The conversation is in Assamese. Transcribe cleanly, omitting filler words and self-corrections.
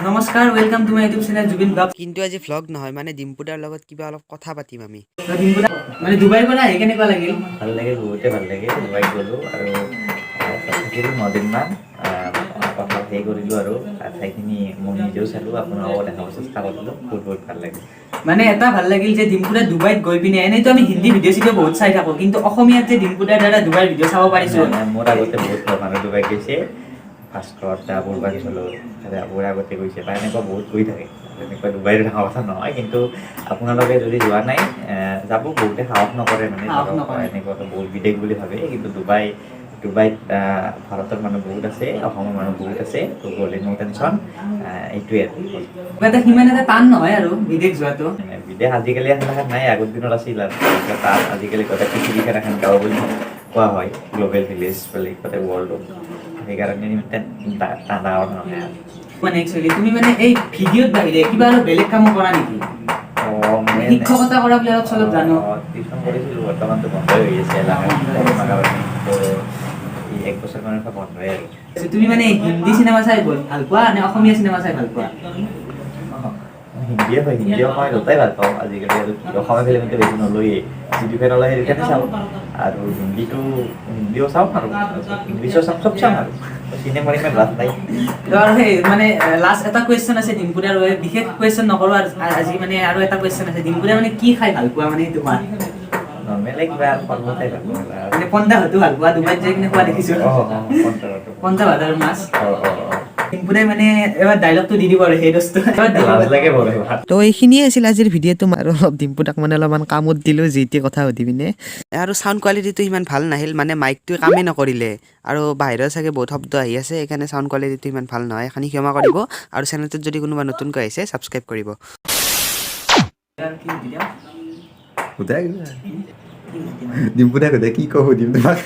নমস্কাৰ welcome to my YouTube channel Zubeen blog. কিন্তু আজি ভ্লগ নহয় মানে ডিম্পুদাৰ লগত কিবা অলপ কথা পাতিম আমি। মানে দুবাইৰ পৰা আহি কেনেকুৱা লাগিল? ভাল লাগিল, বহুতে ভাল লাগিল। ডুবাইত গ'লোঁ আৰু থাকিলোঁ 9 দিনমান। কথা হেৰি কৰিলোঁ আৰু ঠাইখিনি মই নিজেও চালোঁ, আপোনালোকক দেখাব চেষ্টা কৰিলোঁ। বহুত ভাল লাগিল। মানে এটা ভাল লাগিল যে ডিম্পুদা ডুবাইত গৈ পিনে এনেইতো আমি হিন্দী ভিডিঅ' বহুত চাই থাকোঁ, কিন্তু অসমীয়াত যে ডিম্পুদাৰ দ্বাৰা ডুবাইৰ ভিডিঅ' চাব পাৰিছোঁ। মোৰ আগতে বহুত মানুহ ডুবাইত গৈছে, ফাৰ্ষ্টত পূৰ্বাঞ্চলত মোৰ আগতে গৈছে বা এনেকুৱা বহুত গৈ থাকে। এনেকুৱা ডুবাইত দেখা কথা নহয়, কিন্তু আপোনালোকে যদি যোৱা নাই যাব। বহুতে সাহস নকৰে মানে এনেকুৱাকৈ বহুত বিদেশ বুলি ভাবে, কিন্তু ডুবাইত ভাৰতৰ মানুহ বহুত আছে, অসমৰ মানুহ বহুত আছে। তো গ'লে নো টেনশ্যন, এইটোৱে এটা সিমান এটা টান নহয় আৰু বিদেশ যোৱাটো। বিদেশ আজিকালি এখন নাই, আগৰ দিনত আছিল আৰু তাত আজিকালি গোটেই পৃথিৱীখন এখন গাঁও বুলি কোৱা হয়, গ্ল'বেল ভিলেজ বুলি গোটেই ৱৰ্ল্ডত। সেইকাৰণে ডাঙৰ নহয় আৰু মানে একচুৱেলি তুমি মানে এই ভিডিঅ'ত বাহিৰে কিবা আৰু বেলেগ কামো কৰা নেকি? শিক্ষকতা কৰা বুলি অলপ চলপ জানো। টিউশ্যন কৰিছিলোঁ, বৰ্তমানটো বন্ধই হৈ আছে কৰোণাৰ কাৰণে। তো 1 বছৰমানৰ পৰা বন্ধই আৰু। তুমি মানে হিন্দী চিনেমা চাই ভাল পোৱা নে অসমীয়া চিনেমা চাই ভাল পোৱা? হিন্দীয়ে হয়, দুটাই ভাল পাওঁ আজিকালি। আৰু অসমীয়া ফিল্মটো বেছি নলয়েই, যিটো ফেন ওলাই সেইটোকে চাওঁ। আৰু হিন্দীও চাওঁ আৰু ইংলিছো চাওঁ, চব চাওঁ আৰু চিনেমাৰ ইমান লাভ নাই। আৰু সেই মানে লাষ্ট এটা কুৱেশ্যন আছে ডিম্পুদাৰ, বিশেষ কুৱেশ্যন নকৰোঁ আৰু আজি মানে আৰু এটা কুৱেশ্যন আছে। ডিম্পুদা মানে কি খাই ভাল পোৱা মানে সেইটো কোৱা? নৰ্মেলি কিবা ফল-মূল খাই ভাল পাওঁ মানে পন্তা ভাতো ভাল পোৱা? ডুবাইত যাই কিনে খোৱা দেখিছোঁ পন্তা ভাত আৰু মাছ। ডিম্পুদাই মানে এবাৰ ডাইলগটো দি দিব আৰু সেই বস্তু লাগে বৰ। তো এইখিনিয়ে আছিল আজিৰ ভিডিঅ'টো। আৰু অলপ ডিম্পুদাক মানে অলপমান কামত দিলোঁ যি টি কথা সুধি পিনে। আৰু চাউণ্ড কোৱালিটিটো ইমান ভাল নাহিল, মানে মাইকটোৱে কামেই নকৰিলে আৰু বাহিৰৰ চাগে বহুত শব্দ আহি আছে, সেইকাৰণে চাউণ্ড কোৱালিটিটো ইমান ভাল নহয়। এইখিনি ক্ষমা কৰিব আৰু চেনেলটোত যদি কোনোবা নতুনকৈ আহিছে ছাবস্ক্ৰাইব কৰিব। ডিম্পুদাই সোধে কি কওঁ সুধিম তোমাক।